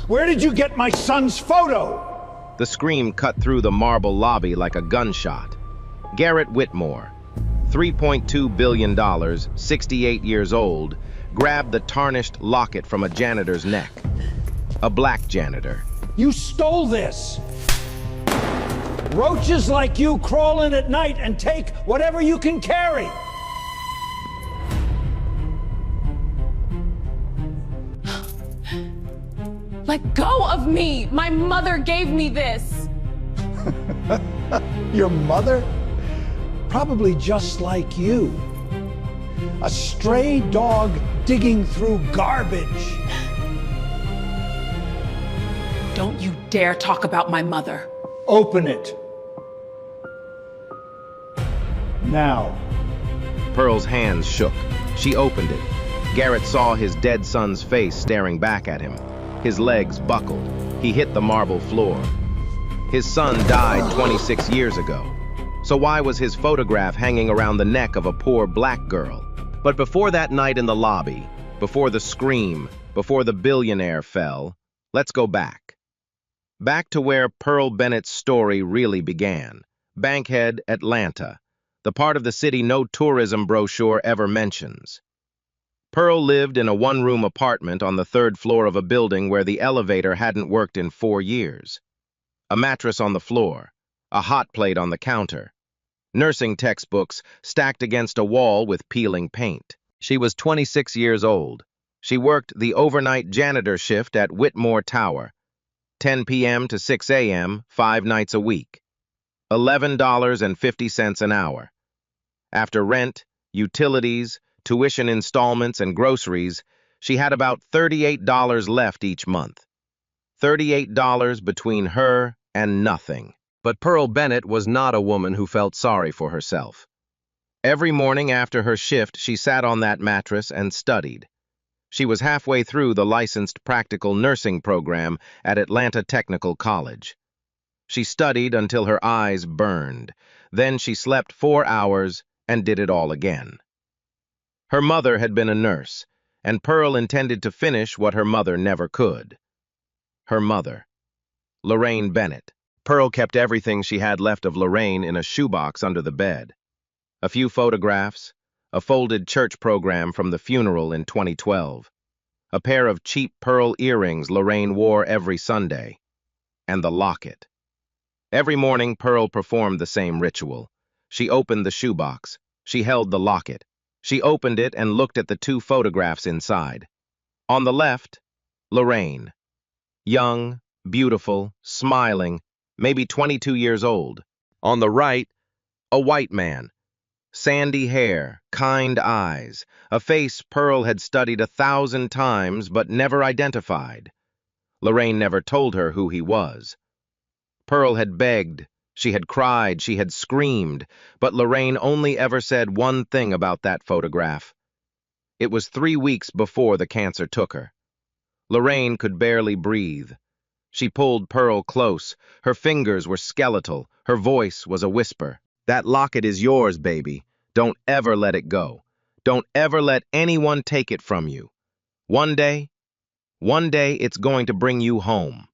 Where did you get my son's photo? The scream cut through the marble lobby like a gunshot. Garrett Whitmore, $3.2 billion, 68 years old, grabbed the tarnished locket from a janitor's neck. A black janitor. You stole this! Roaches like you crawl in at night and take whatever you can carry! Let go of me! My mother gave me this! Your mother? Probably just like you. A stray dog digging through garbage. Don't you dare talk about my mother. Open it. Now. Pearl's hands shook. She opened it. Garrett saw his dead son's face staring back at him. His legs buckled. He hit the marble floor. His son died 26 years ago. So why was his photograph hanging around the neck of a poor black girl? But before that night in the lobby, before the scream, before the billionaire fell, let's go back. Back to where Pearl Bennett's story really began. Bankhead, Atlanta, the part of the city no tourism brochure ever mentions. Pearl lived in a one-room apartment on the third floor of a building where the elevator hadn't worked in 4 years. A mattress on the floor, a hot plate on the counter, nursing textbooks stacked against a wall with peeling paint. She was 26 years old. She worked the overnight janitor shift at Whitmore Tower, 10 p.m. to 6 a.m., 5 nights a week. $11.50 an hour. After rent, utilities, tuition installments, and groceries, she had about $38 left each month. $38 between her and nothing. But Pearl Bennett was not a woman who felt sorry for herself. Every morning after her shift, she sat on that mattress and studied. She was halfway through the licensed practical nursing program at Atlanta Technical College. She studied until her eyes burned. Then she slept 4 hours and did it all again. Her mother had been a nurse, and Pearl intended to finish what her mother never could. Her mother, Lorraine Bennett. Pearl kept everything she had left of Lorraine in a shoebox under the bed. A few photographs, a folded church program from the funeral in 2012, a pair of cheap pearl earrings Lorraine wore every Sunday, and the locket. Every morning, Pearl performed the same ritual. She opened the shoebox. She held the locket. She opened it and looked at the 2 photographs inside. On the left, Lorraine. Young, beautiful, smiling, maybe 22 years old. On the right, a white man. Sandy hair, kind eyes, a face Pearl had studied 1,000 times but never identified. Lorraine never told her who he was. Pearl had begged, she had cried, she had screamed, but Lorraine only ever said one thing about that photograph. It was 3 weeks before the cancer took her. Lorraine could barely breathe. She pulled Pearl close. Her fingers were skeletal. Her voice was a whisper. That locket is yours, baby. Don't ever let it go. Don't ever let anyone take it from you. One day it's going to bring you home.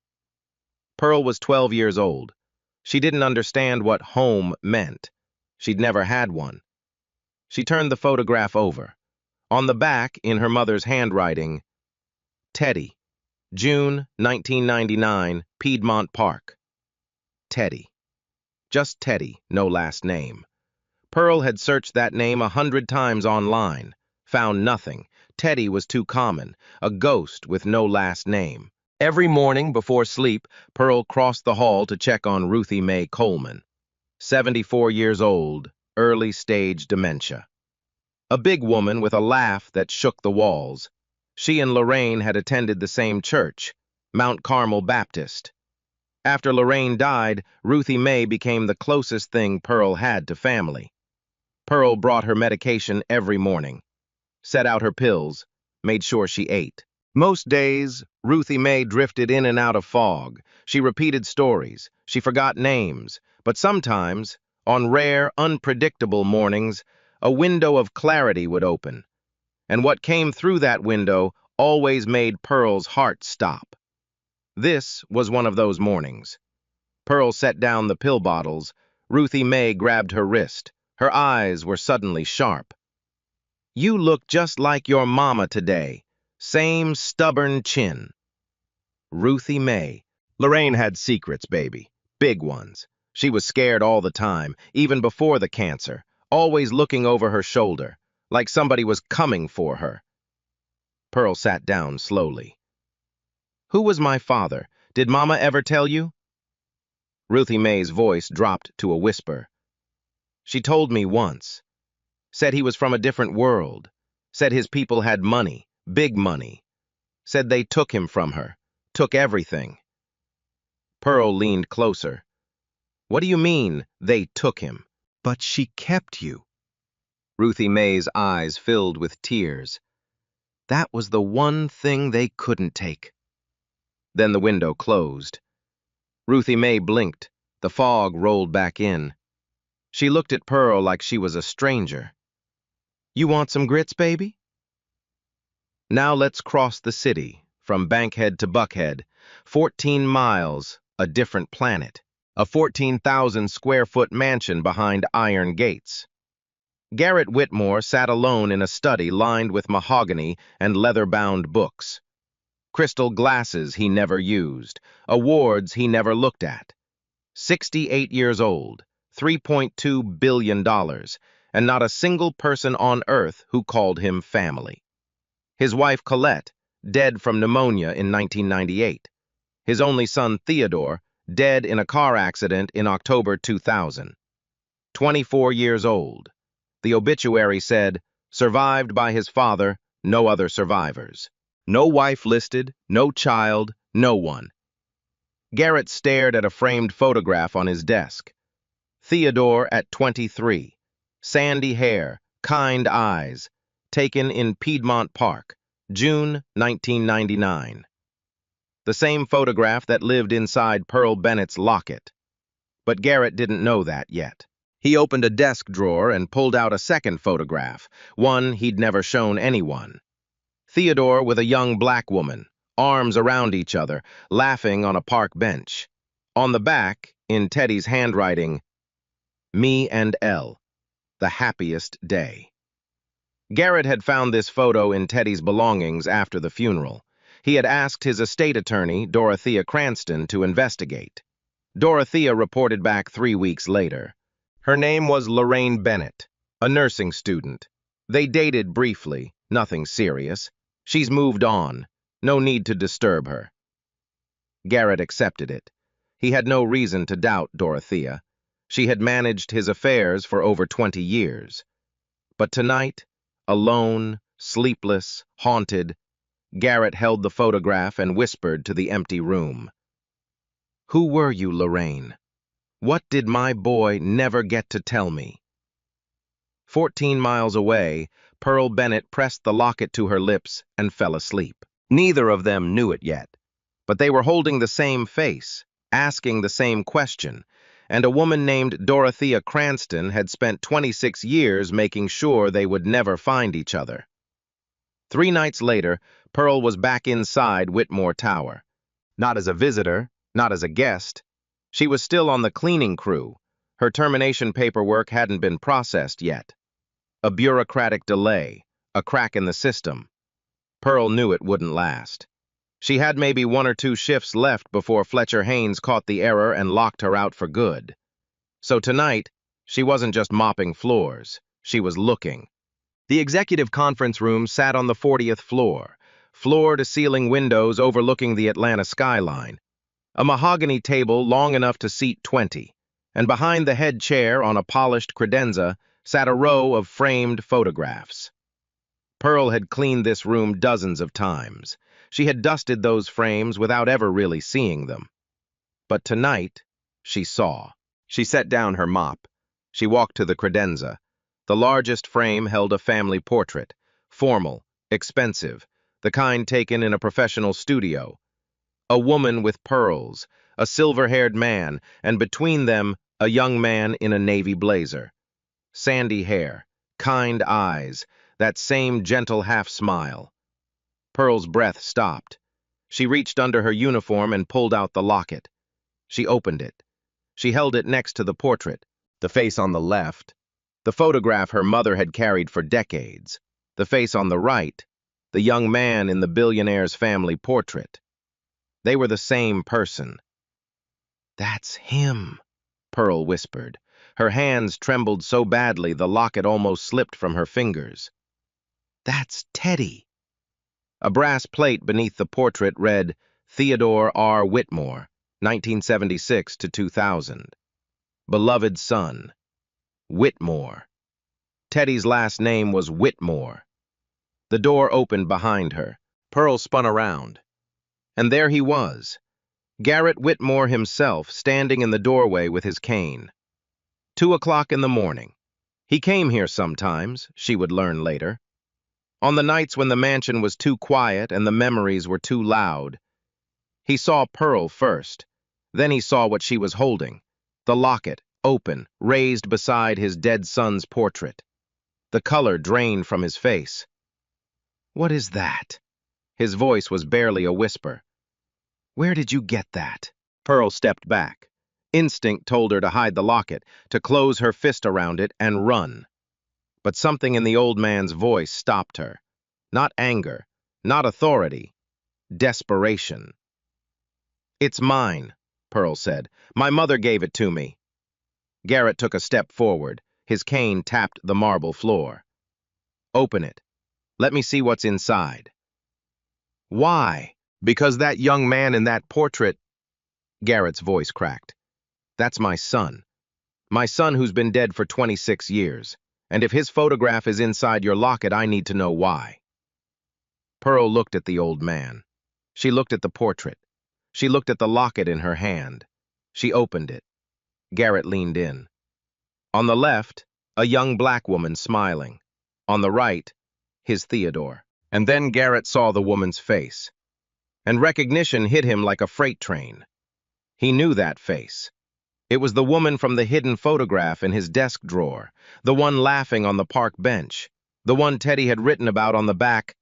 Pearl was 12 years old. She didn't understand what home meant. She'd never had one. She turned the photograph over. On the back, in her mother's handwriting, Teddy, June 1999, Piedmont Park. Teddy. Just Teddy, no last name. Pearl had searched that name 100 times online, found nothing. Teddy was too common, a ghost with no last name. Every morning before sleep, Pearl crossed the hall to check on Ruthie Mae Coleman. 74 years old, early-stage dementia. A big woman with a laugh that shook the walls. She and Lorraine had attended the same church, Mount Carmel Baptist. After Lorraine died, Ruthie Mae became the closest thing Pearl had to family. Pearl brought her medication every morning, set out her pills, made sure she ate. Most days, Ruthie Mae drifted in and out of fog. She repeated stories. She forgot names. But sometimes, on rare, unpredictable mornings, a window of clarity would open. And what came through that window always made Pearl's heart stop. This was one of those mornings. Pearl set down the pill bottles. Ruthie Mae grabbed her wrist. Her eyes were suddenly sharp. "You look just like your mama today. Same stubborn chin." Ruthie Mae. Lorraine had secrets, baby. Big ones. She was scared all the time, even before the cancer, always looking over her shoulder, like somebody was coming for her. Pearl sat down slowly. "Who was my father? Did Mama ever tell you?" Ruthie Mae's voice dropped to a whisper. "She told me once. Said he was from a different world. Said his people had money, big money. Said they took him from her, took everything." Pearl leaned closer. "What do you mean, they took him?" But she kept you. Ruthie Mae's eyes filled with tears. "That was the one thing they couldn't take." Then the window closed. Ruthie Mae blinked. The fog rolled back in. She looked at Pearl like she was a stranger. "You want some grits, baby?" Now let's cross the city, from Bankhead to Buckhead. 14 miles, a different planet. A 14,000-square-foot mansion behind iron gates. Garrett Whitmore sat alone in a study lined with mahogany and leather-bound books. Crystal glasses he never used, awards he never looked at. 68 years old, $3.2 billion, and not a single person on Earth who called him family. His wife Colette, dead from pneumonia in 1998. His only son Theodore, dead in a car accident in October 2000. 24 years old. The obituary said, survived by his father, no other survivors. No wife listed, no child, no one. Garrett stared at a framed photograph on his desk. Theodore at 23. Sandy hair, kind eyes. Taken in Piedmont Park, June 1999. The same photograph that lived inside Pearl Bennett's locket. But Garrett didn't know that yet. He opened a desk drawer and pulled out a second photograph, one he'd never shown anyone. Theodore with a young black woman, arms around each other, laughing on a park bench. On the back, in Teddy's handwriting, "Me and Elle, the happiest day." Garrett had found this photo in Teddy's belongings after the funeral. He had asked his estate attorney, Dorothea Cranston, to investigate. Dorothea reported back 3 weeks later. Her name was Lorraine Bennett, a nursing student. They dated briefly, nothing serious. She's moved on. No need to disturb her. Garrett accepted it. He had no reason to doubt Dorothea. She had managed his affairs for over 20 years. But tonight, alone, sleepless, haunted, Garrett held the photograph and whispered to the empty room. "Who were you, Lorraine? What did my boy never get to tell me?" 14 miles away, Pearl Bennett pressed the locket to her lips and fell asleep. Neither of them knew it yet, but they were holding the same face, asking the same question, and a woman named Dorothea Cranston had spent 26 years making sure they would never find each other. 3 nights later, Pearl was back inside Whitmore Tower. Not as a visitor, not as a guest. She was still on the cleaning crew. Her termination paperwork hadn't been processed yet. A bureaucratic delay, a crack in the system. Pearl knew it wouldn't last. She had maybe 1 or 2 shifts left before Fletcher Haynes caught the error and locked her out for good. So tonight, she wasn't just mopping floors. She was looking. The executive conference room sat on the 40th floor, floor-to-ceiling windows overlooking the Atlanta skyline. A mahogany table long enough to seat 20, and behind the head chair on a polished credenza sat a row of framed photographs. Pearl had cleaned this room dozens of times. She had dusted those frames without ever really seeing them. But tonight, she saw. She set down her mop. She walked to the credenza. The largest frame held a family portrait, formal, expensive, the kind taken in a professional studio. A woman with pearls, a silver-haired man, and between them, a young man in a navy blazer. Sandy hair, kind eyes, that same gentle half-smile. Pearl's breath stopped. She reached under her uniform and pulled out the locket. She opened it. She held it next to the portrait, the face on the left, the photograph her mother had carried for decades, the face on the right, the young man in the billionaire's family portrait. They were the same person. "That's him," Pearl whispered. Her hands trembled so badly the locket almost slipped from her fingers. "That's Teddy." A brass plate beneath the portrait read, Theodore R. Whitmore, 1976 to 2000. Beloved son. Whitmore. Teddy's last name was Whitmore. The door opened behind her. Pearl spun around. And there he was, Garrett Whitmore himself, standing in the doorway with his cane. 2 o'clock in the morning. He came here sometimes, she would learn later. On the nights when the mansion was too quiet and the memories were too loud. He saw Pearl first. Then he saw what she was holding. The locket, open, raised beside his dead son's portrait. The color drained from his face. "What is that?" His voice was barely a whisper. "Where did you get that?" Pearl stepped back. Instinct told her to hide the locket, to close her fist around it and run. But something in the old man's voice stopped her. Not anger, not authority, desperation. "It's mine," Pearl said. "My mother gave it to me." Garrett took a step forward. His cane tapped the marble floor. "Open it. Let me see what's inside." "Why?" "Because that young man in that portrait—" Garrett's voice cracked. "That's my son. My son who's been dead for 26 years. And if his photograph is inside your locket, I need to know why." Pearl looked at the old man. She looked at the portrait. She looked at the locket in her hand. She opened it. Garrett leaned in. On the left, a young black woman smiling. On the right, his Theodore. And then Garrett saw the woman's face. And recognition hit him like a freight train. He knew that face. It was the woman from the hidden photograph in his desk drawer, the one laughing on the park bench, the one Teddy had written about on the back,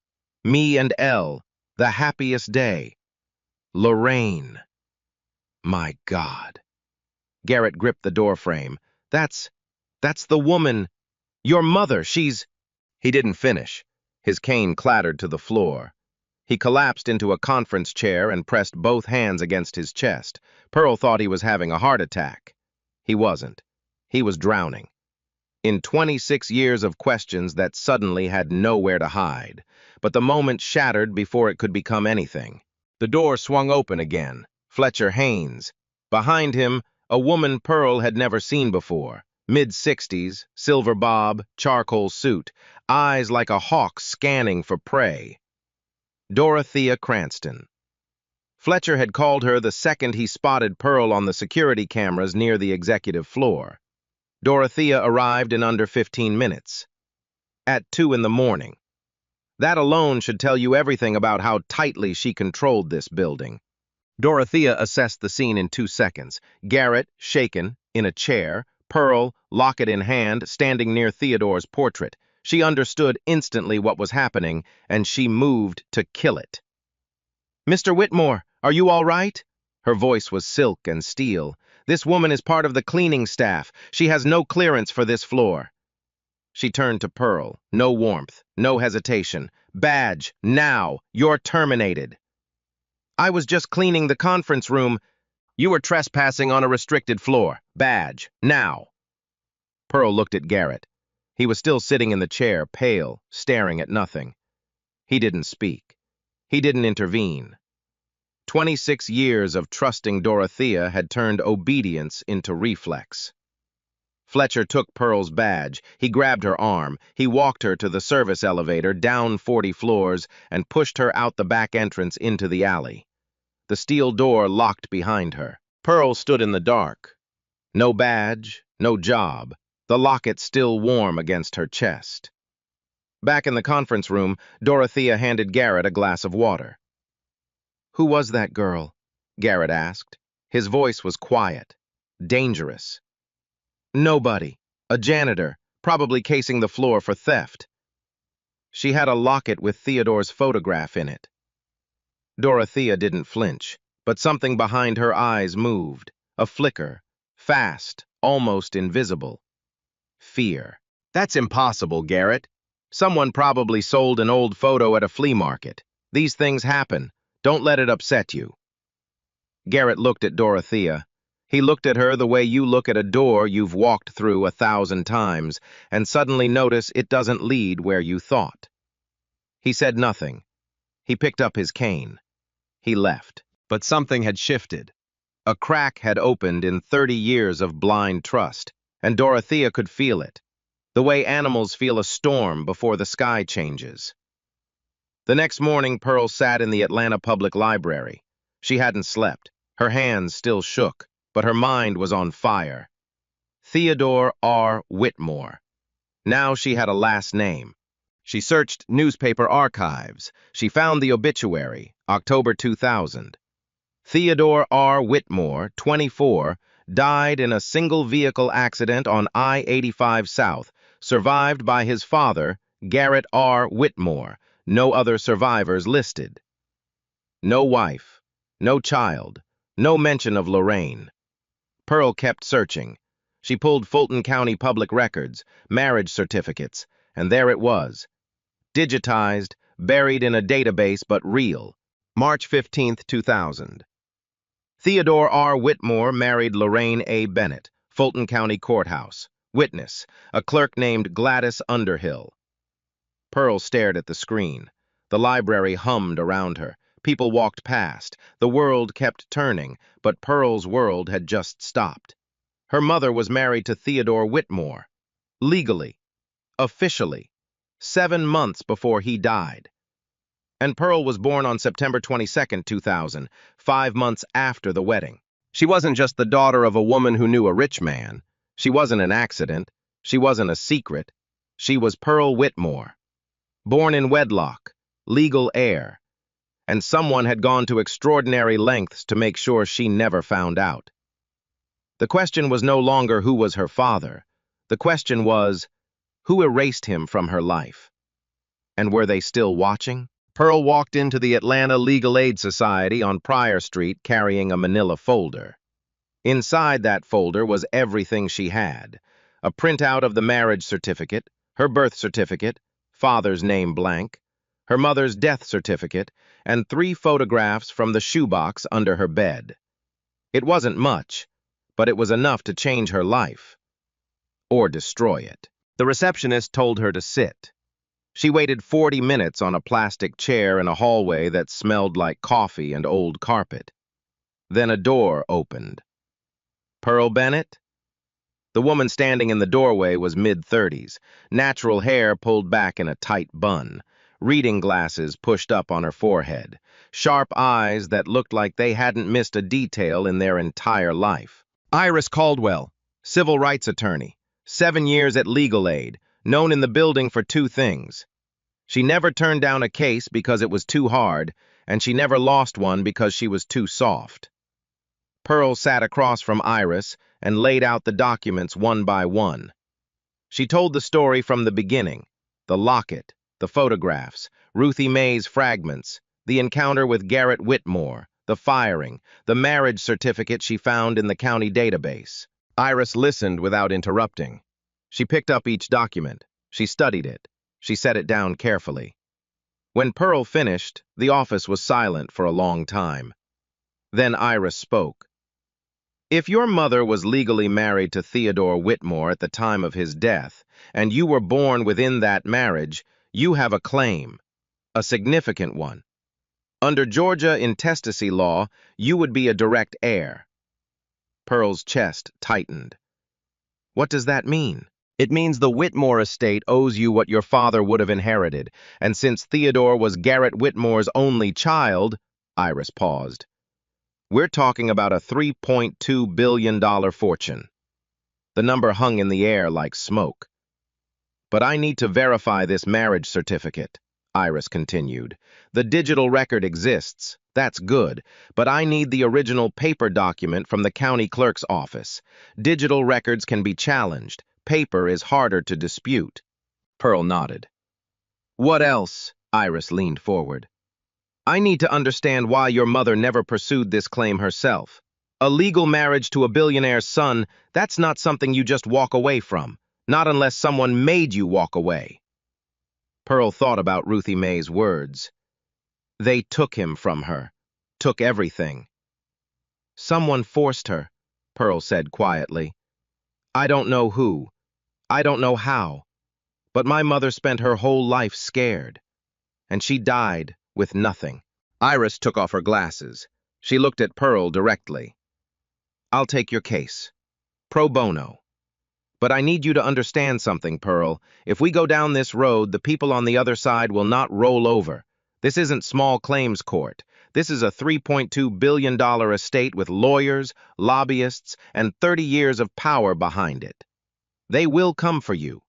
"Me and Elle, the happiest day." Lorraine. My God. Garrett gripped the doorframe. That's the woman. Your mother, she's... He didn't finish. His cane clattered to the floor. He collapsed into a conference chair and pressed both hands against his chest. Pearl thought he was having a heart attack. He wasn't. He was drowning. In 26 years of questions that suddenly had nowhere to hide. But the moment shattered before it could become anything. The door swung open again. Fletcher Haynes. Behind him, a woman Pearl had never seen before. Mid-60s, silver bob, charcoal suit, eyes like a hawk scanning for prey. Dorothea Cranston. Fletcher had called her the second he spotted Pearl on the security cameras near the executive floor. Dorothea arrived in under 15 minutes. At 2 in the morning. That alone should tell you everything about how tightly she controlled this building. Dorothea assessed the scene in 2 seconds. Garrett, shaken, in a chair. Pearl, locket in hand, standing near Theodore's portrait. She understood instantly what was happening, and she moved to kill it. "Mr. Whitmore, are you all right?" Her voice was silk and steel. "This woman is part of the cleaning staff. She has no clearance for this floor." She turned to Pearl. No warmth, no hesitation. "Badge, now! You're terminated." "I was just cleaning the conference room." "You were trespassing on a restricted floor. Badge, now!" Pearl looked at Garrett. He was still sitting in the chair, pale, staring at nothing. He didn't speak. He didn't intervene. 26 years of trusting Dorothea had turned obedience into reflex. Fletcher took Pearl's badge. He grabbed her arm. He walked her to the service elevator, down 40 floors, and pushed her out the back entrance into the alley. The steel door locked behind her. Pearl stood in the dark. No badge, no job. The locket still warm against her chest. Back in the conference room, Dorothea handed Garrett a glass of water. "Who was that girl?" Garrett asked. His voice was quiet, dangerous. "Nobody. A janitor, probably casing the floor for theft. She had a locket with Theodore's photograph in it." Dorothea didn't flinch, but something behind her eyes moved. A flicker, fast, almost invisible. Fear. That's impossible, Garrett. Someone probably sold an old photo at a flea market. These things happen. Don't let it upset you. Garrett looked at Dorothea. He looked at her the way you look at a door you've walked through 1,000 times and suddenly notice it doesn't lead where you thought. He said nothing. He picked up his cane. He left. But something had shifted. A crack had opened in 30 years of blind trust, and Dorothea could feel it, the way animals feel a storm before the sky changes. The next morning, Pearl sat in the Atlanta Public Library. She hadn't slept. Her hands still shook, but her mind was on fire. Theodore R. Whitmore. Now she had a last name. She searched newspaper archives. She found the obituary, October 2000. Theodore R. Whitmore, 24, died in a single-vehicle accident on I-85 South, survived by his father, Garrett R. Whitmore. No other survivors listed. No wife, no child, no mention of Lorraine. Pearl kept searching. She pulled Fulton County public records, marriage certificates, and there it was. Digitized, buried in a database, but real. March 15, 2000. Theodore R. Whitmore married Lorraine A. Bennett, Fulton County Courthouse. Witness, a clerk named Gladys Underhill. Pearl stared at the screen. The library hummed around her. People walked past. The world kept turning, but Pearl's world had just stopped. Her mother was married to Theodore Whitmore. Legally. Officially. 7 months before he died. And Pearl was born on September 22, 2000, 5 months after the wedding. She wasn't just the daughter of a woman who knew a rich man. She wasn't an accident. She wasn't a secret. She was Pearl Whitmore. Born in wedlock, legal heir. And someone had gone to extraordinary lengths to make sure she never found out. The question was no longer who was her father. The question was, who erased him from her life? And were they still watching? Pearl walked into the Atlanta Legal Aid Society on Pryor Street carrying a manila folder. Inside that folder was everything she had. A printout of the marriage certificate, her birth certificate, father's name blank, her mother's death certificate, and 3 photographs from the shoebox under her bed. It wasn't much, but it was enough to change her life. Or destroy it. The receptionist told her to sit. She waited 40 minutes on a plastic chair in a hallway that smelled like coffee and old carpet. Then a door opened. Pearl Bennett? The woman standing in the doorway was mid-30s, natural hair pulled back in a tight bun, reading glasses pushed up on her forehead, sharp eyes that looked like they hadn't missed a detail in their entire life. Iris Caldwell, civil rights attorney, 7 years at Legal Aid, known in the building for 2 things. She never turned down a case because it was too hard, and she never lost one because she was too soft. Pearl sat across from Iris and laid out the documents one by one. She told the story from the beginning, the locket, the photographs, Ruthie Mae's fragments, the encounter with Garrett Whitmore, the firing, the marriage certificate she found in the county database. Iris listened without interrupting. She picked up each document. She studied it. She set it down carefully. When Pearl finished, the office was silent for a long time. Then Iris spoke. If your mother was legally married to Theodore Whitmore at the time of his death, and you were born within that marriage, you have a claim, a significant one. Under Georgia intestacy law, you would be a direct heir. Pearl's chest tightened. What does that mean? It means the Whitmore estate owes you what your father would have inherited, and since Theodore was Garrett Whitmore's only child, Iris paused. We're talking about a $3.2 billion fortune. The number hung in the air like smoke. But I need to verify this marriage certificate, Iris continued. The digital record exists, that's good, but I need the original paper document from the county clerk's office. Digital records can be challenged. Paper is harder to dispute. Pearl nodded. What else? Iris leaned forward. I need to understand why your mother never pursued this claim herself. A legal marriage to a billionaire's son, that's not something you just walk away from, not unless someone made you walk away. Pearl thought about Ruthie Mae's words. They took him from her, took everything. Someone forced her, Pearl said quietly. I don't know who, I don't know how, but my mother spent her whole life scared, and she died with nothing. Iris took off her glasses. She looked at Pearl directly. I'll take your case. Pro bono. But I need you to understand something, Pearl. If we go down this road, the people on the other side will not roll over. This isn't small claims court. This is a $3.2 billion estate with lawyers, lobbyists, and 30 years of power behind it. They will come for you.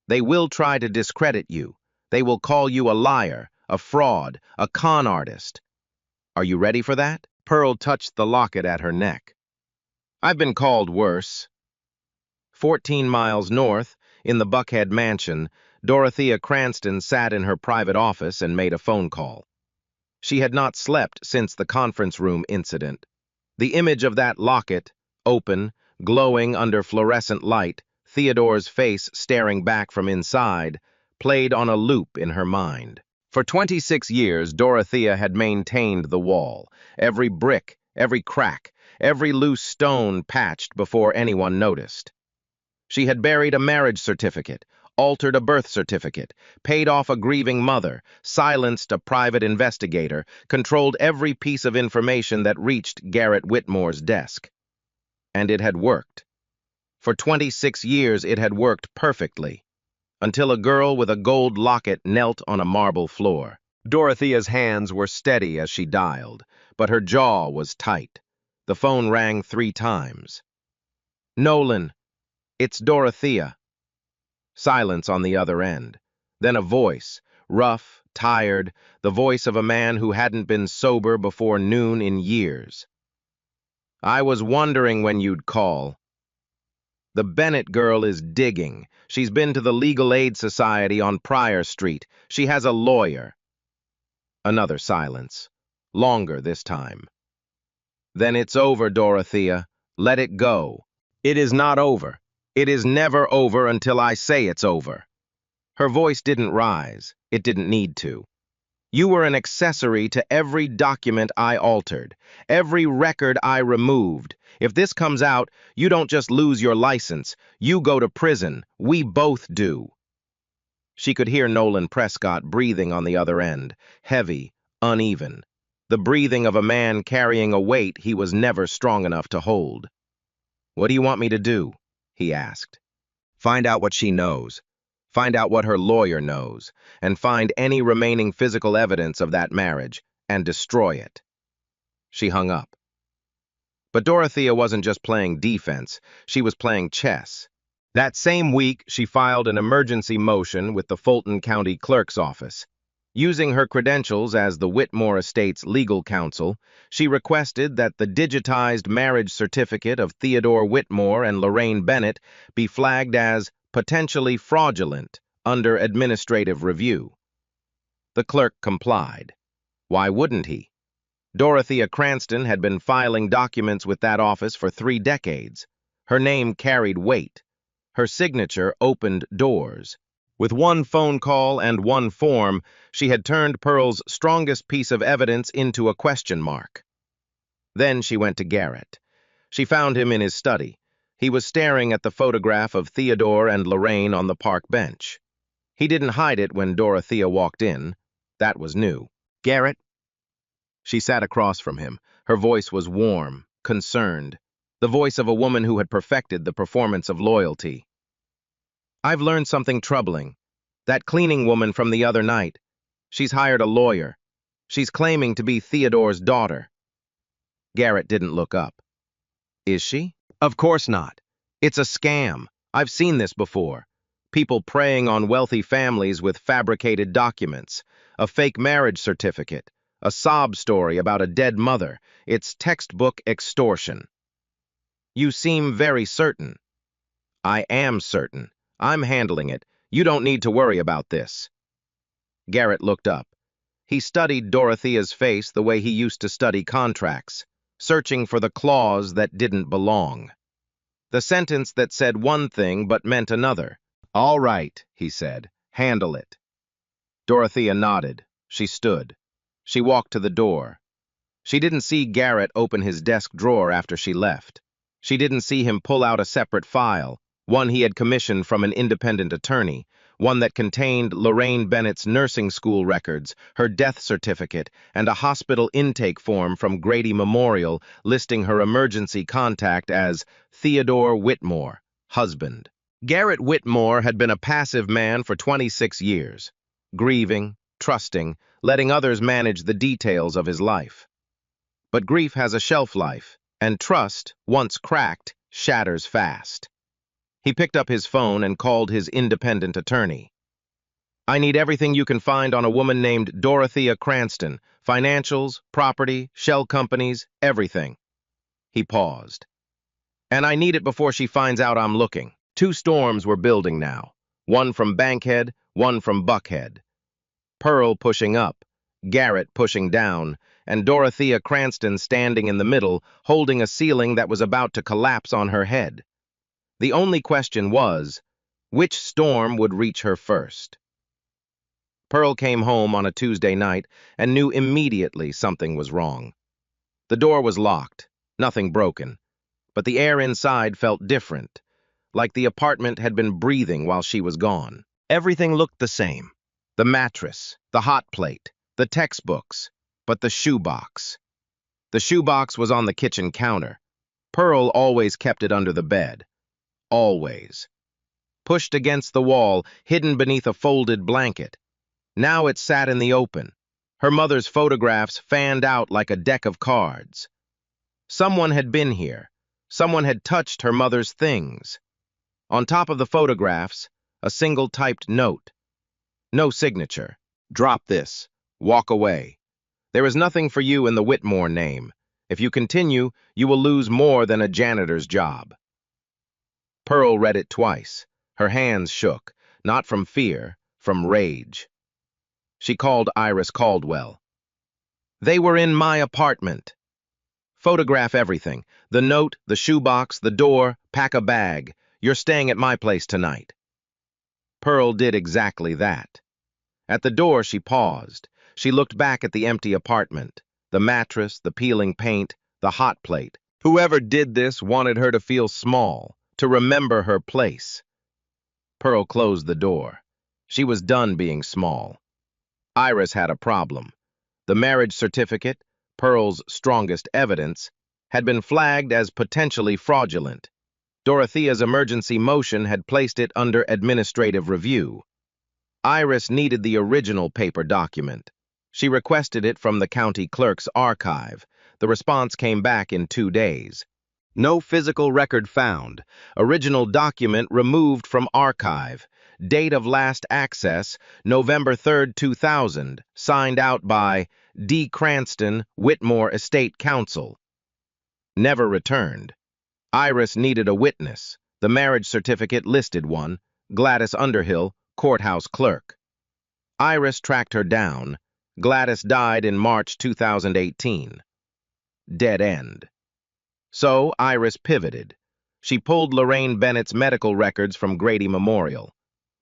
They will try to discredit you. They will call you a liar, a fraud, a con artist. Are you ready for that? Pearl touched the locket at her neck. I've been called worse. 14 miles north, in the Buckhead mansion, Dorothea Cranston sat in her private office and made a phone call. She had not slept since the conference room incident. The image of that locket, open, glowing under fluorescent light, Theodore's face staring back from inside, played on a loop in her mind. For 26 years, Dorothea had maintained the wall, every brick, every crack, every loose stone patched before anyone noticed. She had buried a marriage certificate, altered a birth certificate, paid off a grieving mother, silenced a private investigator, controlled every piece of information that reached Garrett Whitmore's desk. And it had worked. For 26 years it had worked perfectly, until a girl with a gold locket knelt on a marble floor. Dorothea's hands were steady as she dialed, but her jaw was tight. The phone rang 3 times. Nolan, it's Dorothea. Silence on the other end. Then a voice, rough, tired, the voice of a man who hadn't been sober before noon in years. I was wondering when you'd call. The Bennett girl is digging. She's been to the Legal Aid Society on Pryor Street. She has a lawyer. Another silence. Longer this time. Then it's over, Dorothea. Let it go. It is not over. It is never over until I say it's over. Her voice didn't rise. It didn't need to. You were an accessory to every document I altered, every record I removed. If this comes out, you don't just lose your license. You go to prison. We both do. She could hear Nolan Prescott breathing on the other end, heavy, uneven. The breathing of a man carrying a weight he was never strong enough to hold. What do you want me to do? He asked. Find out what she knows. Find out what her lawyer knows, and find any remaining physical evidence of that marriage, and destroy it. She hung up. But Dorothea wasn't just playing defense, she was playing chess. That same week, she filed an emergency motion with the Fulton County Clerk's office. Using her credentials as the Whitmore Estate's legal counsel, she requested that the digitized marriage certificate of Theodore Whitmore and Lorraine Bennett be flagged as potentially fraudulent under administrative review. The clerk complied. Why wouldn't he? Dorothea Cranston had been filing documents with that office for 3 decades. Her name carried weight. Her signature opened doors. With 1 phone call and 1 form, she had turned Pearl's strongest piece of evidence into a question mark. Then she went to Garrett. She found him in his study. He was staring at the photograph of Theodore and Lorraine on the park bench. He didn't hide it when Dorothea walked in. That was new. Garrett? She sat across from him. Her voice was warm, concerned, the voice of a woman who had perfected the performance of loyalty. I've learned something troubling. That cleaning woman from the other night. She's hired a lawyer. She's claiming to be Theodore's daughter. Garrett didn't look up. Is she? Of course not. It's a scam. I've seen this before. People preying on wealthy families with fabricated documents, a fake marriage certificate, a sob story about a dead mother. It's textbook extortion. You seem very certain. I am certain. I'm handling it. You don't need to worry about this. Garrett looked up. He studied Dorothea's face the way he used to study contracts, searching for the clause that didn't belong. The sentence that said one thing but meant another. "All right," he said. "Handle it." Dorothea nodded. She stood. She walked to the door. She didn't see Garrett open his desk drawer after she left. She didn't see him pull out a separate file, one he had commissioned from an independent attorney, one that contained Lorraine Bennett's nursing school records, her death certificate, and a hospital intake form from Grady Memorial listing her emergency contact as Theodore Whitmore, husband. Garrett Whitmore had been a passive man for 26 years, grieving, trusting, letting others manage the details of his life. But grief has a shelf life, and trust, once cracked, shatters fast. He picked up his phone and called his independent attorney. "I need everything you can find on a woman named Dorothea Cranston. Financials, property, shell companies, everything." He paused. "And I need it before she finds out I'm looking." 2 storms were building now, one from Bankhead, one from Buckhead. Pearl pushing up, Garrett pushing down, and Dorothea Cranston standing in the middle, holding a ceiling that was about to collapse on her head. The only question was, which storm would reach her first? Pearl came home on a Tuesday night and knew immediately something was wrong. The door was locked, nothing broken, but the air inside felt different, like the apartment had been breathing while she was gone. Everything looked the same. The mattress, the hot plate, the textbooks, but the shoebox. The shoebox was on the kitchen counter. Pearl always kept it under the bed. Always. Pushed against the wall, hidden beneath a folded blanket. Now it sat in the open. Her mother's photographs fanned out like a deck of cards. Someone had been here. Someone had touched her mother's things. On top of the photographs, a single typed note. No signature. "Drop this. Walk away. There is nothing for you in the Whitmore name. If you continue, you will lose more than a janitor's job." Pearl read it twice. Her hands shook, not from fear, from rage. She called Iris Caldwell. "They were in my apartment." "Photograph everything. The note, the shoebox, the door, pack a bag. You're staying at my place tonight." Pearl did exactly that. At the door, she paused. She looked back at the empty apartment, the mattress, the peeling paint, the hot plate. Whoever did this wanted her to feel small, to remember her place. Pearl closed the door. She was done being small. Iris had a problem. The marriage certificate, Pearl's strongest evidence, had been flagged as potentially fraudulent. Dorothea's emergency motion had placed it under administrative review. Iris needed the original paper document. She requested it from the county clerk's archive. The response came back in 2 days. No physical record found. Original document removed from archive. Date of last access, November 3, 2000. Signed out by D. Cranston, Whitmore Estate Council. Never returned. Iris needed a witness. The marriage certificate listed one, Gladys Underhill, courthouse clerk. Iris tracked her down. Gladys died in March 2018. Dead end. So Iris pivoted. She pulled Lorraine Bennett's medical records from Grady Memorial.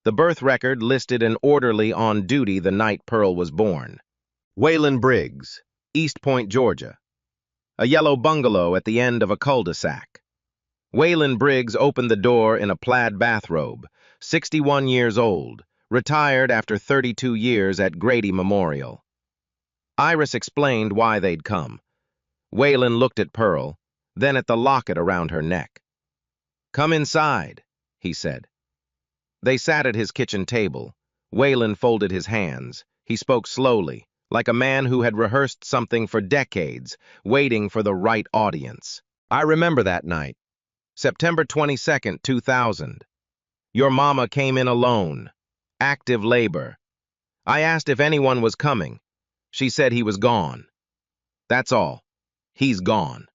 The birth record listed an orderly on duty the night Pearl was born. Waylon Briggs, East Point, Georgia. A yellow bungalow at the end of a cul-de-sac. Waylon Briggs opened the door in a plaid bathrobe, 61 years old, retired after 32 years at Grady Memorial. Iris explained why they'd come. Waylon looked at Pearl, then at the locket around her neck. "Come inside," he said. They sat at his kitchen table. Waylon folded his hands. He spoke slowly, like a man who had rehearsed something for decades, waiting for the right audience. "I remember that night. September 22nd, 2000. Your mama came in alone. Active labor. I asked if anyone was coming. She said he was gone. That's all. He's gone."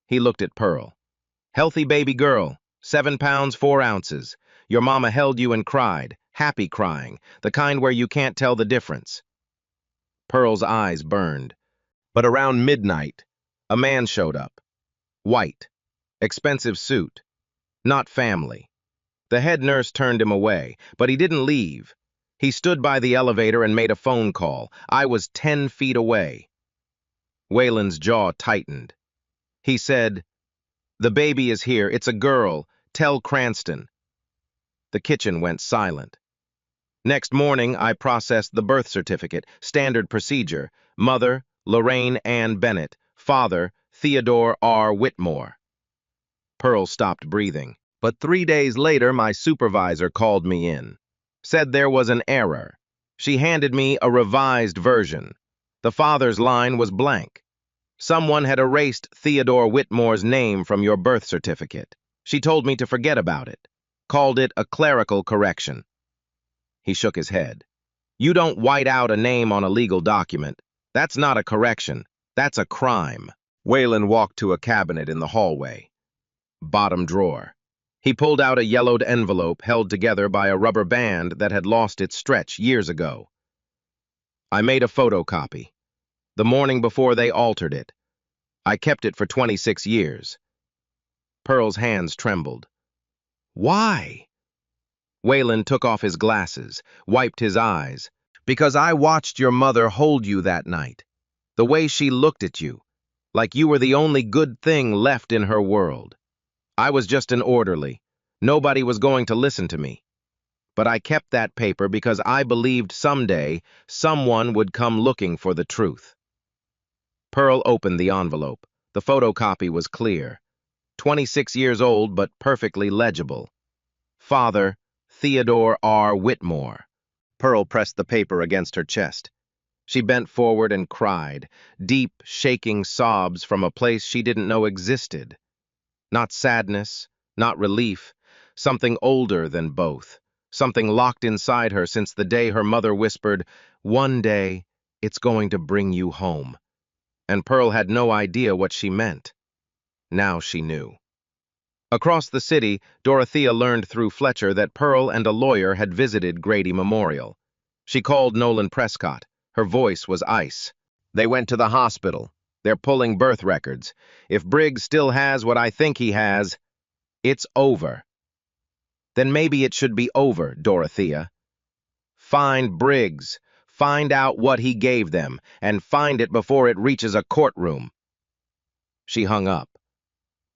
He looked at Pearl. "Healthy baby girl, 7 pounds 4 ounces. Your mama held you and cried, happy crying, the kind where you can't tell the difference." Pearl's eyes burned. But around midnight, a man showed up. White. Expensive suit. Not family. The head nurse turned him away, but he didn't leave. He stood by the elevator and made a phone call. I was 10 feet away. Waylon's jaw tightened. He said, "The baby is here. It's a girl. Tell Cranston." The kitchen went silent. Next morning, I processed the birth certificate. Standard procedure. Mother, Lorraine Ann Bennett. Father, Theodore R. Whitmore. Pearl stopped breathing. But 3 days later, my supervisor called me in. Said there was an error. She handed me a revised version. The father's line was blank. Someone had erased Theodore Whitmore's name from your birth certificate. She told me to forget about it. Called it a clerical correction. He shook his head. You don't white out a name on a legal document. That's not a correction. That's a crime. Waylon walked to a cabinet in the hallway. Bottom drawer. He pulled out a yellowed envelope held together by a rubber band that had lost its stretch years ago. I made a photocopy. The morning before they altered it. I kept it for 26 years. Pearl's hands trembled. Why? Waylon took off his glasses, wiped his eyes. Because I watched your mother hold you that night. The way she looked at you, like you were the only good thing left in her world. I was just an orderly. Nobody was going to listen to me. But I kept that paper because I believed someday someone would come looking for the truth. Pearl opened the envelope. The photocopy was clear. 26 years old, but perfectly legible. Father, Theodore R. Whitmore. Pearl pressed the paper against her chest. She bent forward and cried, deep, shaking sobs from a place she didn't know existed. Not sadness, not relief, something older than both, something locked inside her since the day her mother whispered, "One day, it's going to bring you home." And Pearl had no idea what she meant. Now she knew. Across the city, Dorothea learned through Fletcher that Pearl and a lawyer had visited Grady Memorial. She called Nolan Prescott. Her voice was ice. They went to the hospital. They're pulling birth records. If Briggs still has what I think he has, it's over. Then maybe it should be over, Dorothea. Find Briggs. Find out what he gave them, and find it before it reaches a courtroom. She hung up.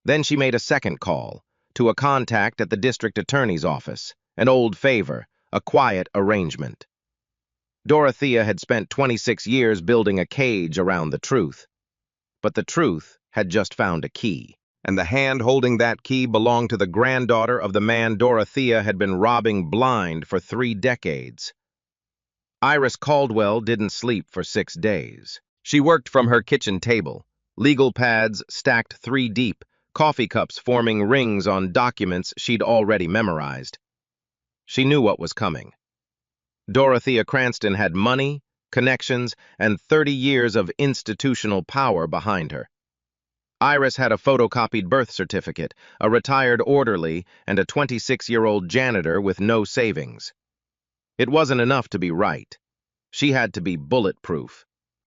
Then she made a second call, to a contact at the district attorney's office, an old favor, a quiet arrangement. Dorothea had spent 26 years building a cage around the truth. But the truth had just found a key, and the hand holding that key belonged to the granddaughter of the man Dorothea had been robbing blind for 3 decades. Iris Caldwell didn't sleep for 6 days. She worked from her kitchen table, legal pads stacked 3 deep, coffee cups forming rings on documents she'd already memorized. She knew what was coming. Dorothea Cranston had money, connections, and 30 years of institutional power behind her. Iris had a photocopied birth certificate, a retired orderly, and a 26-year-old janitor with no savings. It wasn't enough to be right. She had to be bulletproof.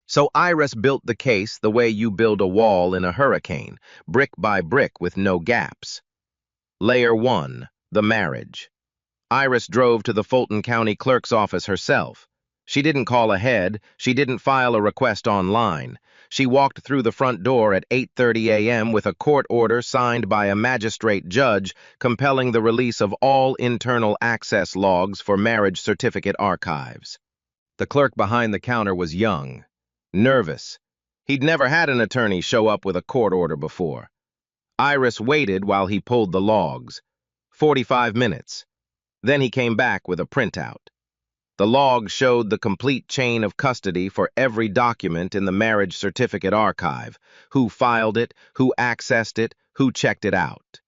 So Iris built the case the way you build a wall in a hurricane, brick by brick with no gaps. Layer 1, the marriage. Iris drove to the Fulton County Clerk's office herself. She didn't call ahead. She didn't file a request online. She walked through the front door at 8:30 a.m. with a court order signed by a magistrate judge compelling the release of all internal access logs for marriage certificate archives. The clerk behind the counter was young, nervous. He'd never had an attorney show up with a court order before. Iris waited while he pulled the logs. 45 minutes. Then he came back with a printout. The log showed the complete chain of custody for every document in the marriage certificate archive, who filed it, who accessed it, who checked it out.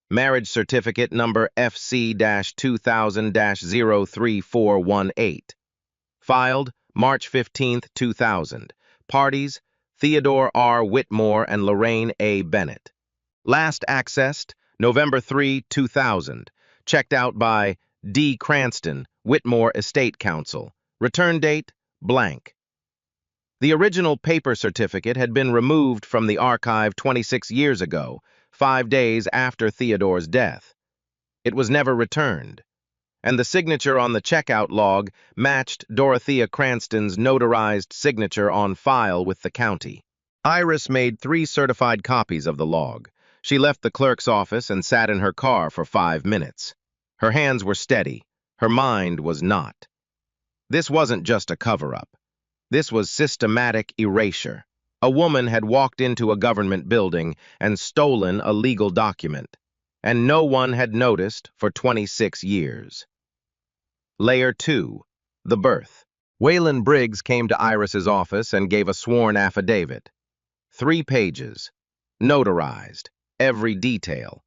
Marriage certificate number FC-2000-03418. Filed March 15, 2000. Parties, Theodore R. Whitmore and Lorraine A. Bennett. Last accessed November 3, 2000. Checked out by D. Cranston, Whitmore Estate Council. Return date, blank. The original paper certificate had been removed from the archive 26 years ago, 5 days after Theodore's death. It was never returned, and the signature on the checkout log matched Dorothea Cranston's notarized signature on file with the county. Iris made 3 certified copies of the log. She left the clerk's office and sat in her car for 5 minutes. Her hands were steady. Her mind was not. This wasn't just a cover-up. This was systematic erasure. A woman had walked into a government building and stolen a legal document, and no one had noticed for 26 years. Layer 2. The birth. Waylon Briggs came to Iris's office and gave a sworn affidavit. 3 pages. Notarized. Every detail.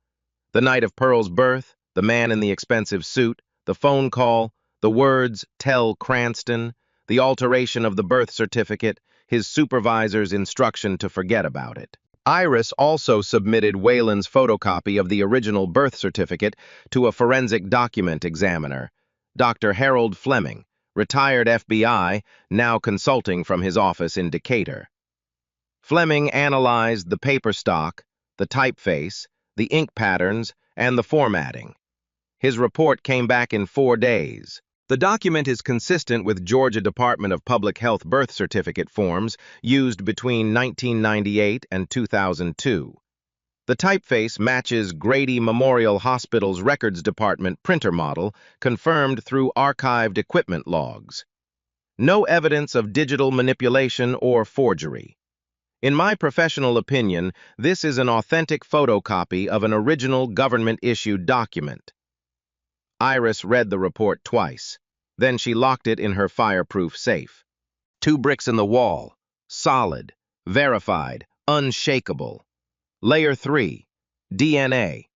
The night of Pearl's birth, the man in the expensive suit, the phone call, the words, "Tell Cranston," the alteration of the birth certificate, his supervisor's instruction to forget about it. Iris also submitted Waylon's photocopy of the original birth certificate to a forensic document examiner, Dr. Harold Fleming, retired FBI, now consulting from his office in Decatur. Fleming analyzed the paper stock, the typeface, the ink patterns, and the formatting. His report came back in 4 days. The document is consistent with Georgia Department of Public Health birth certificate forms used between 1998 and 2002. The typeface matches Grady Memorial Hospital's Records Department printer model, confirmed through archived equipment logs. No evidence of digital manipulation or forgery. In my professional opinion, this is an authentic photocopy of an original government-issued document. Iris read the report twice. Then she locked it in her fireproof safe. 2 bricks in the wall. Solid. Verified. Unshakable. Layer 3. DNA.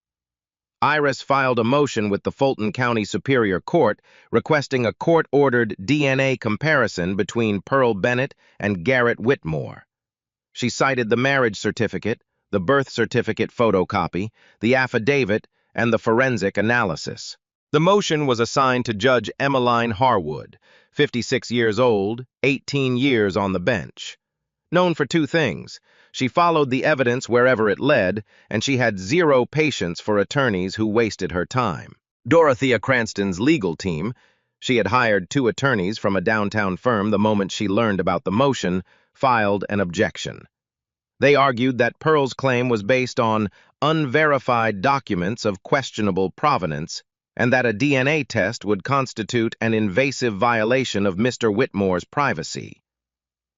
Iris filed a motion with the Fulton County Superior Court requesting a court-ordered DNA comparison between Pearl Bennett and Garrett Whitmore. She cited the marriage certificate, the birth certificate photocopy, the affidavit, and the forensic analysis. The motion was assigned to Judge Emmeline Harwood, 56 years old, 18 years on the bench. Known for 2 things. She followed the evidence wherever it led, and she had 0 patience for attorneys who wasted her time. Dorothea Cranston's legal team, she had hired 2 attorneys from a downtown firm the moment she learned about the motion, filed an objection. They argued that Pearl's claim was based on unverified documents of questionable provenance, and that a DNA test would constitute an invasive violation of Mr. Whitmore's privacy.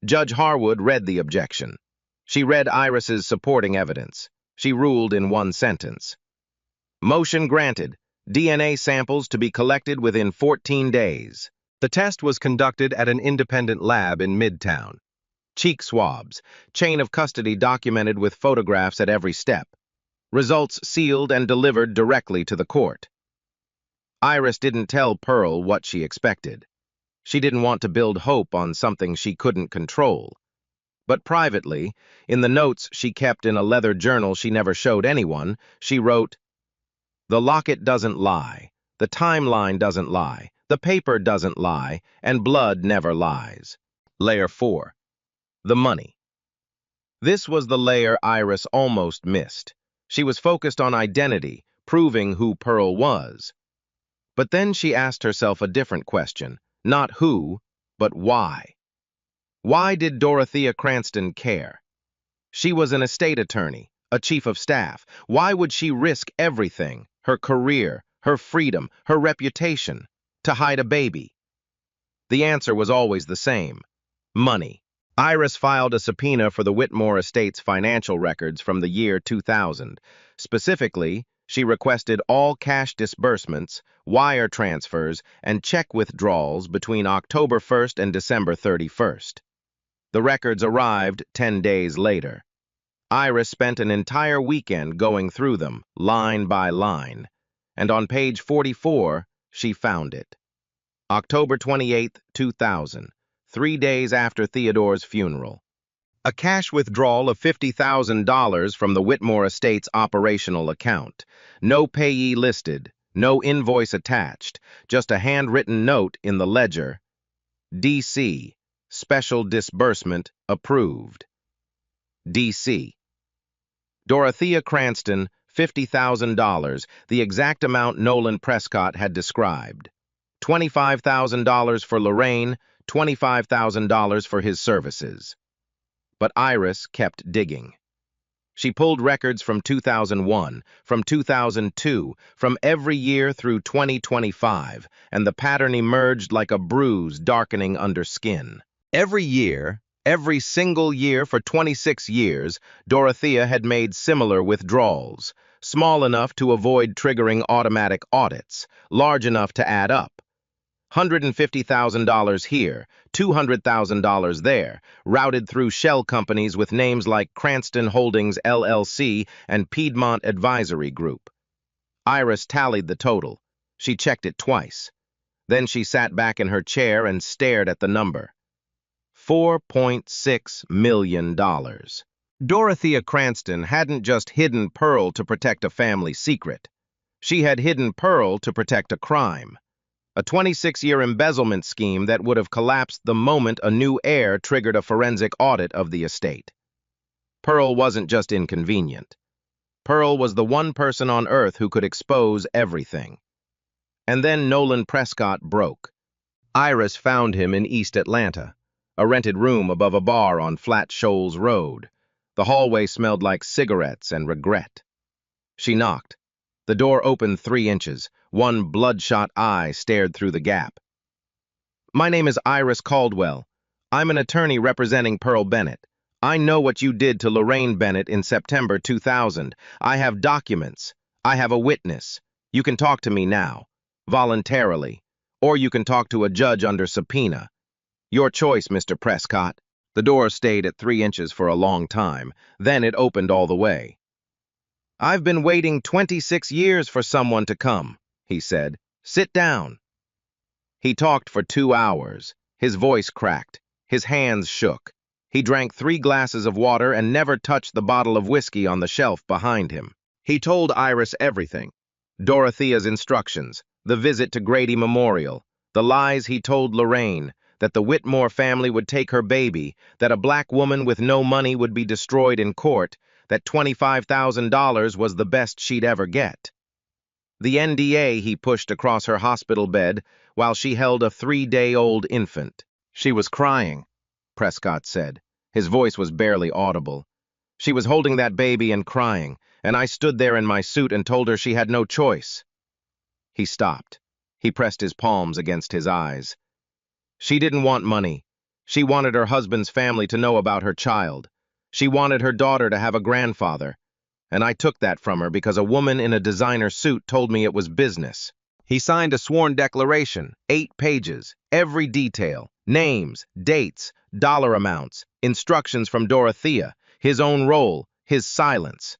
Judge Harwood read the objection. She read Iris's supporting evidence. She ruled in 1 sentence. Motion granted. DNA samples to be collected within 14 days. The test was conducted at an independent lab in Midtown. Cheek swabs, chain of custody documented with photographs at every step. Results sealed and delivered directly to the court. Iris didn't tell Pearl what she expected. She didn't want to build hope on something she couldn't control. But privately, in the notes she kept in a leather journal she never showed anyone, she wrote, "The locket doesn't lie, the timeline doesn't lie, the paper doesn't lie, and blood never lies." Layer 4. The money. This was the layer Iris almost missed. She was focused on identity, proving who Pearl was. But then she asked herself a different question, not who, but why. Why did Dorothea Cranston care? She was an estate attorney, a chief of staff. Why would she risk everything, her career, her freedom, her reputation, to hide a baby? The answer was always the same: money. Iris filed a subpoena for the Whitmore estate's financial records from the year 2000. Specifically, she requested all cash disbursements, wire transfers, and check withdrawals between October 1st and December 31st. The records arrived 10 days later. Iris spent an entire weekend going through them, line by line, and on page 44, she found it. October 28, 2000, 3 days after Theodore's funeral. A cash withdrawal of $50,000 from the Whitmore estate's operational account. No payee listed, no invoice attached, just a handwritten note in the ledger. D.C. Special disbursement approved. D.C. Dorothea Cranston, $50,000, the exact amount Nolan Prescott had described. $25,000 for Lorraine, $25,000 for his services. But Iris kept digging. She pulled records from 2001, from 2002, from every year through 2025, and the pattern emerged like a bruise darkening under skin. Every year, every single year for 26 years, Dorothea had made similar withdrawals, small enough to avoid triggering automatic audits, large enough to add up. $150,000 here, $200,000 there, routed through shell companies with names like Cranston Holdings LLC and Piedmont Advisory Group. Iris tallied the total. She checked it twice. Then she sat back in her chair and stared at the number. $4.6 million. Dorothea Cranston hadn't just hidden Pearl to protect a family secret. She had hidden Pearl to protect a crime. A 26-year embezzlement scheme that would have collapsed the moment a new heir triggered a forensic audit of the estate. Pearl wasn't just inconvenient. Pearl was the one person on Earth who could expose everything. And then Nolan Prescott broke. Iris found him in East Atlanta, a rented room above a bar on Flat Shoals Road. The hallway smelled like cigarettes and regret. She knocked. The door opened 3 inches. One bloodshot eye stared through the gap. "My name is Iris Caldwell. I'm an attorney representing Pearl Bennett. I know what you did to Lorraine Bennett in September 2000. I have documents. I have a witness. You can talk to me now, voluntarily, or you can talk to a judge under subpoena. Your choice, Mr. Prescott." The door stayed at 3 inches for a long time. Then it opened all the way. "I've been waiting 26 years for someone to come," he said. "Sit down." He talked for 2 hours. His voice cracked. His hands shook. He drank 3 glasses of water and never touched the bottle of whiskey on the shelf behind him. He told Iris everything. Dorothea's instructions, the visit to Grady Memorial, the lies he told Lorraine, that the Whitmore family would take her baby, that a black woman with no money would be destroyed in court, that $25,000 was the best she'd ever get. The NDA he pushed across her hospital bed while she held a 3-day-old infant. "She was crying," Prescott said. His voice was barely audible. "She was holding that baby and crying, and I stood there in my suit and told her she had no choice." He stopped. He pressed his palms against his eyes. "She didn't want money. She wanted her husband's family to know about her child. She wanted her daughter to have a grandfather. And I took that from her because a woman in a designer suit told me it was business." He signed a sworn declaration, 8 pages, every detail, names, dates, dollar amounts, instructions from Dorothea, his own role, his silence.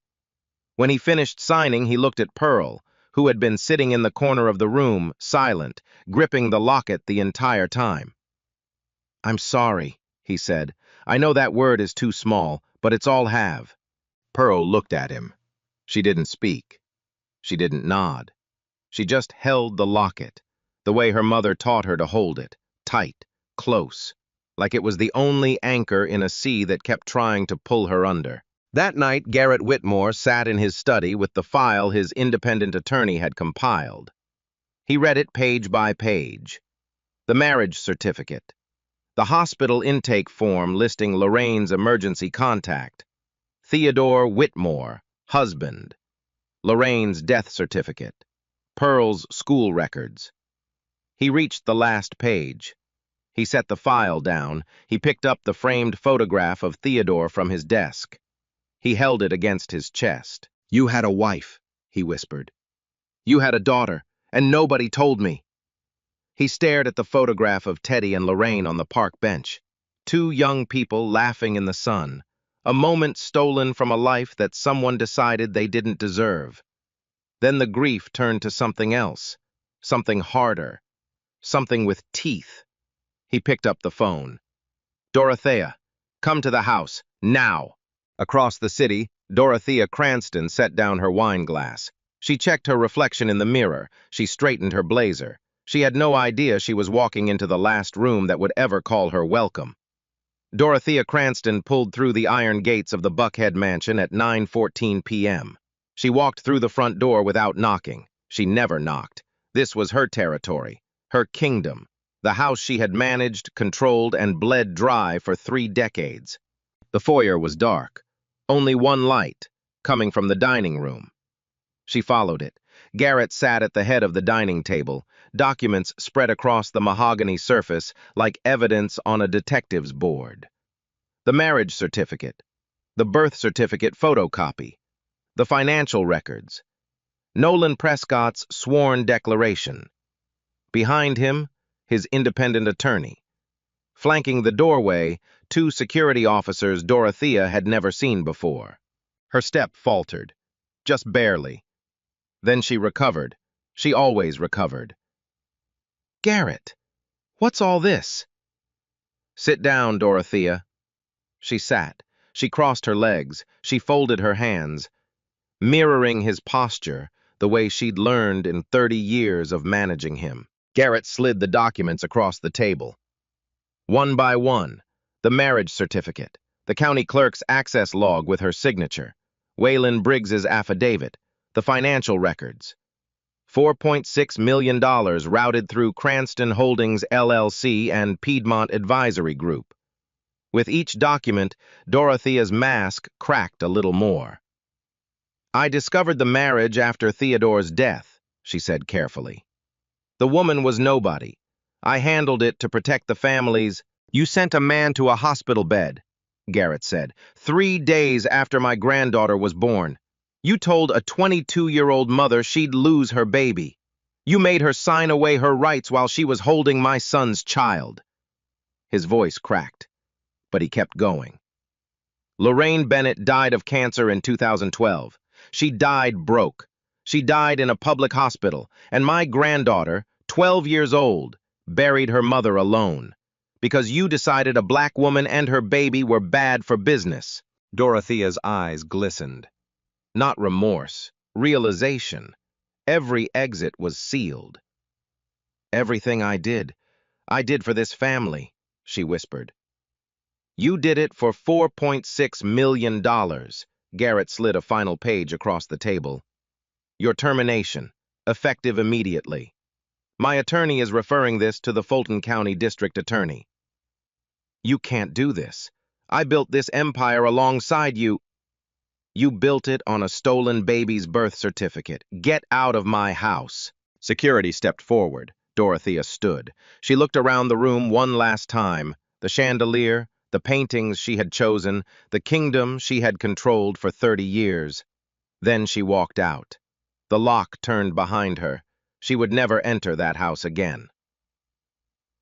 When he finished signing, he looked at Pearl, who had been sitting in the corner of the room, silent, gripping the locket the entire time. "I'm sorry," he said. "I know that word is too small, but it's all have." Pearl looked at him. She didn't speak. She didn't nod. She just held the locket, the way her mother taught her to hold it, tight, close, like it was the only anchor in a sea that kept trying to pull her under. That night, Garrett Whitmore sat in his study with the file his independent attorney had compiled. He read it page by page. The marriage certificate. The hospital intake form listing Lorraine's emergency contact. Theodore Whitmore, husband. Lorraine's death certificate. Pearl's school records. He reached the last page. He set the file down. He picked up the framed photograph of Theodore from his desk. He held it against his chest. "You had a wife," he whispered. "You had a daughter, and nobody told me." He stared at the photograph of Teddy and Lorraine on the park bench. 2 young people laughing in the sun. A moment stolen from a life that someone decided they didn't deserve. Then the grief turned to something else, something harder, something with teeth. He picked up the phone. "Dorothea, come to the house, now." Across the city, Dorothea Cranston set down her wine glass. She checked her reflection in the mirror. She straightened her blazer. She had no idea she was walking into the last room that would ever call her welcome. Dorothea Cranston pulled through the iron gates of the Buckhead mansion at 9:14 p.m. She walked through the front door without knocking. She never knocked. This was her territory, her kingdom, the house she had managed, controlled, and bled dry for 3 decades. The foyer was dark. Only one light, coming from the dining room. She followed it. Garrett sat at the head of the dining table, documents spread across the mahogany surface like evidence on a detective's board. The marriage certificate, the birth certificate photocopy, the financial records, Nolan Prescott's sworn declaration. Behind him, his independent attorney. Flanking the doorway, 2 security officers Dorothea had never seen before. Her step faltered, just barely. Then she recovered. She always recovered. Garrett, what's all this? Sit down, Dorothea. She sat. She crossed her legs. She folded her hands, mirroring his posture, the way she'd learned in 30 years of managing him. Garrett slid the documents across the table. One by one, the marriage certificate, the county clerk's access log with her signature, Waylon Briggs's affidavit, the financial records. $4.6 million routed through Cranston Holdings LLC and Piedmont Advisory Group. With each document, Dorothea's mask cracked a little more. I discovered the marriage after Theodore's death, she said carefully. The woman was nobody. I handled it to protect the families. You sent a man to a hospital bed, Garrett said, 3 days after my granddaughter was born. You told a 22-year-old mother she'd lose her baby. You made her sign away her rights while she was holding my son's child. His voice cracked, but he kept going. Lorraine Bennett died of cancer in 2012. She died broke. She died in a public hospital, and my granddaughter, 12 years old, buried her mother alone, because you decided a black woman and her baby were bad for business. Dorothea's eyes glistened. Not remorse, realization. Every exit was sealed. Everything I did for this family, she whispered. You did it for $4.6 million. Garrett slid a final page across the table. Your termination, effective immediately. My attorney is referring this to the Fulton County District Attorney. You can't do this. I built this empire alongside you. You built it on a stolen baby's birth certificate. Get out of my house. Security stepped forward. Dorothea stood. She looked around the room one last time. The chandelier, the paintings she had chosen, the kingdom she had controlled for 30 years. Then she walked out. The lock turned behind her. She would never enter that house again.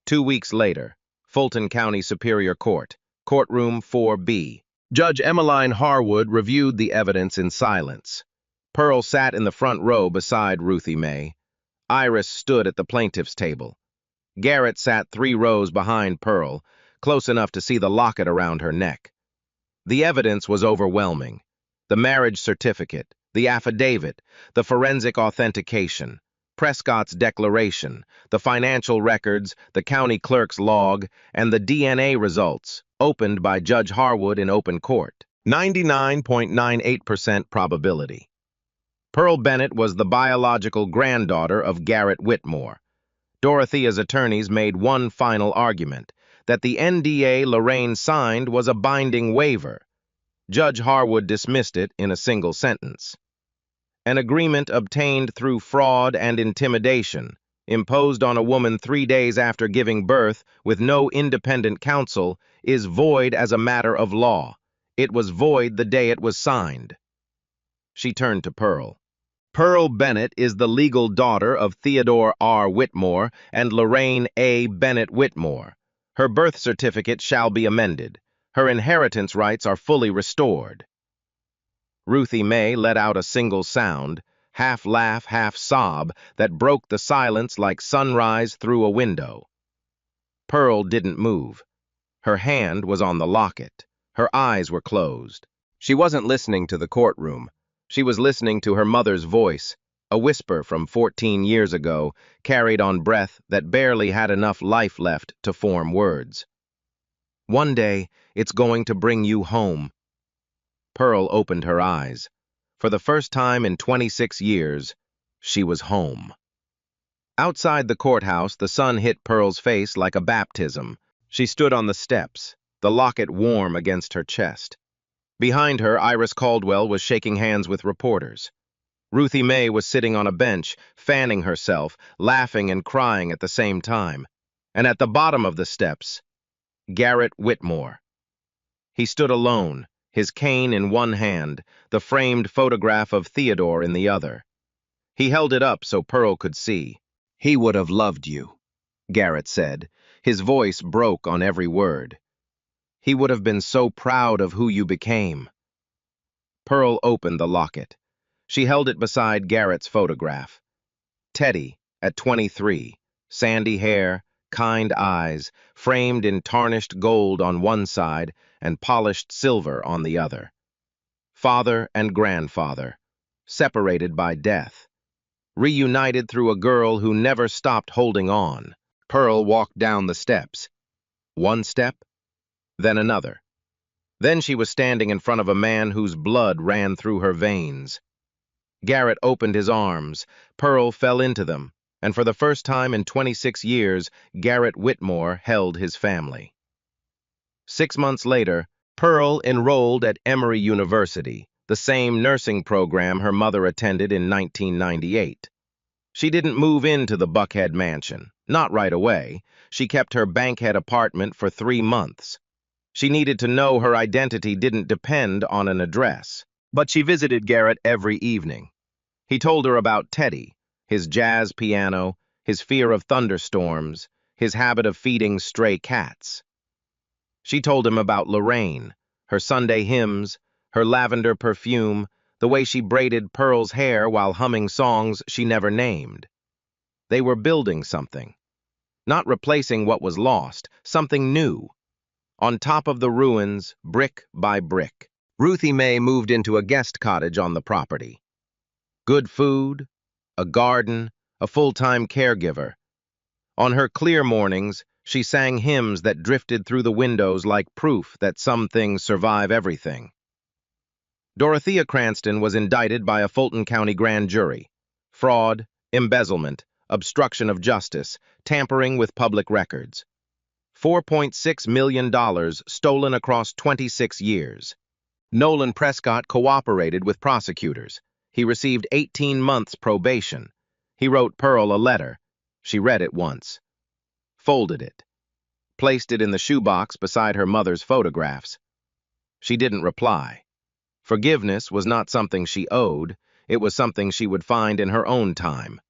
2 weeks later, Fulton County Superior Court, Courtroom 4B. Judge Emmeline Harwood reviewed the evidence in silence. Pearl sat in the front row beside Ruthie Mae. Iris stood at the plaintiff's table. Garrett sat 3 rows behind Pearl, close enough to see the locket around her neck. The evidence was overwhelming. The marriage certificate, the affidavit, the forensic authentication, Prescott's declaration, the financial records, the county clerk's log, and the DNA results, opened by Judge Harwood in open court. 99.98% probability. Pearl Bennett was the biological granddaughter of Garrett Whitmore. Dorothea's attorneys made one final argument, that the NDA Lorraine signed was a binding waiver. Judge Harwood dismissed it in a single sentence. An agreement obtained through fraud and intimidation, imposed on a woman 3 days after giving birth with no independent counsel, is void as a matter of law. It was void the day it was signed. She turned to Pearl. Pearl Bennett is the legal daughter of Theodore R. Whitmore and Lorraine A. Bennett Whitmore. Her birth certificate shall be amended. Her inheritance rights are fully restored. Ruthie Mae let out a single sound, half laugh, half sob, that broke the silence like sunrise through a window. Pearl didn't move. Her hand was on the locket. Her eyes were closed. She wasn't listening to the courtroom. She was listening to her mother's voice, a whisper from 14 years ago, carried on breath that barely had enough life left to form words. One day, it's going to bring you home. Pearl opened her eyes. For the first time in 26 years, she was home. Outside the courthouse, the sun hit Pearl's face like a baptism. She stood on the steps, the locket warm against her chest. Behind her, Iris Caldwell was shaking hands with reporters. Ruthie Mae was sitting on a bench, fanning herself, laughing and crying at the same time. And at the bottom of the steps, Garrett Whitmore. He stood alone, his cane in one hand, the framed photograph of Theodore in the other. He held it up so Pearl could see. "He would have loved you," Garrett said. His voice broke on every word. "He would have been so proud of who you became." Pearl opened the locket. She held it beside Garrett's photograph. Teddy, at 23, sandy hair, kind eyes, framed in tarnished gold on one side and polished silver on the other. Father and grandfather, separated by death. Reunited through a girl who never stopped holding on. Pearl walked down the steps. One step, then another. Then she was standing in front of a man whose blood ran through her veins. Garrett opened his arms. Pearl fell into them, and for the first time in 26 years, Garrett Whitmore held his family. 6 months later, Pearl enrolled at Emory University, the same nursing program her mother attended in 1998. She didn't move into the Buckhead mansion, not right away. She kept her Bankhead apartment for 3 months. She needed to know her identity didn't depend on an address. But she visited Garrett every evening. He told her about Teddy, his jazz piano, his fear of thunderstorms, his habit of feeding stray cats. She told him about Lorraine, her Sunday hymns, her lavender perfume, the way she braided Pearl's hair while humming songs she never named. They were building something. Not replacing what was lost, something new. On top of the ruins, brick by brick. Ruthie Mae moved into a guest cottage on the property. Good food, a garden, a full-time caregiver. On her clear mornings, she sang hymns that drifted through the windows like proof that some things survive everything. Dorothea Cranston was indicted by a Fulton County grand jury. Fraud, embezzlement, obstruction of justice, tampering with public records. $4.6 million stolen across 26 years. Nolan Prescott cooperated with prosecutors. He received 18 months probation. He wrote Pearl a letter. She read it once. Folded it. Placed it in the shoebox beside her mother's photographs. She didn't reply. Forgiveness was not something she owed. It was something she would find in her own time.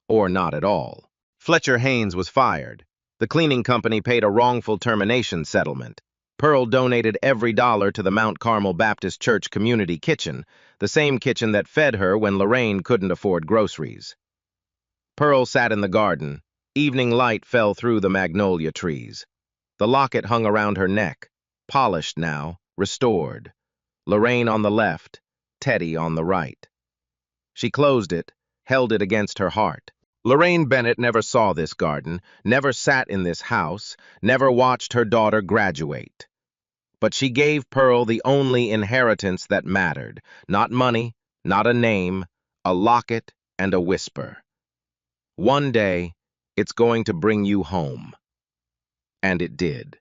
Or not at all. Fletcher Haynes was fired. The cleaning company paid a wrongful termination settlement. Pearl donated every dollar to the Mount Carmel Baptist Church Community Kitchen, the same kitchen that fed her when Lorraine couldn't afford groceries. Pearl sat in the garden. Evening light fell through the magnolia trees. The locket hung around her neck, polished now, restored. Lorraine on the left, Teddy on the right. She closed it, held it against her heart. Lorraine Bennett never saw this garden, never sat in this house, never watched her daughter graduate. But she gave Pearl the only inheritance that mattered. Not money, not a name, a locket and a whisper. One day, it's going to bring you home. And it did.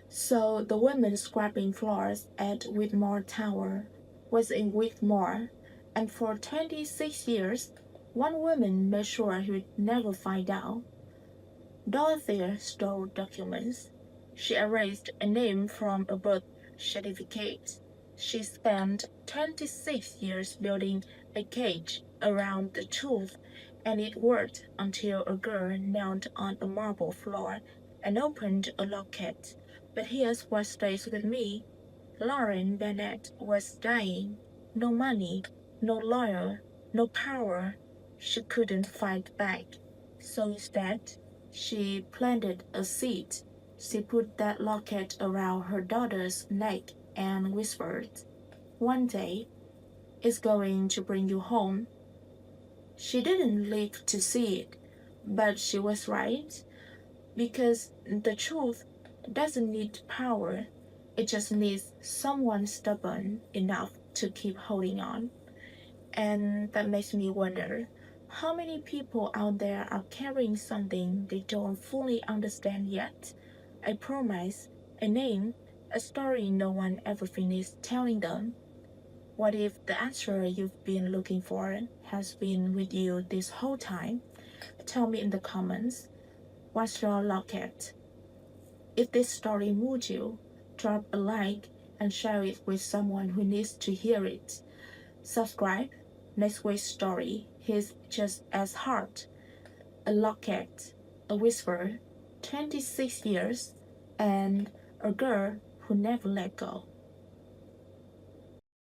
So the woman scrubbing floors at Whitmore Tower was in Whitmore, and for 26 years, one woman made sure he would never find out. Dorothea stole documents. She erased a name from a birth certificate. She spent 26 years building a cage around the truth, and it worked until a girl knelt on a marble floor and opened a locket. But here's what stays with me. Lauren Bennett was dying. No money, no lawyer, no power. She couldn't fight back. So instead, she planted a seed. She put that locket around her daughter's neck and whispered, "One day, it's going to bring you home." She didn't live to see it, but she was right, because the truth doesn't need power, it just needs someone stubborn enough to keep holding on. And that makes me wonder how many people out there are carrying something they don't fully understand yet. A promise, a name, a story no one ever finished telling them. What if the answer you've been looking for has been with you this whole time? Tell me in the comments. What's your locket? If this story moved you, drop a like and share it with someone who needs to hear it. Subscribe. Next week's story hits just as hard. A locket, a whisper, 26 years, and a girl who never let go.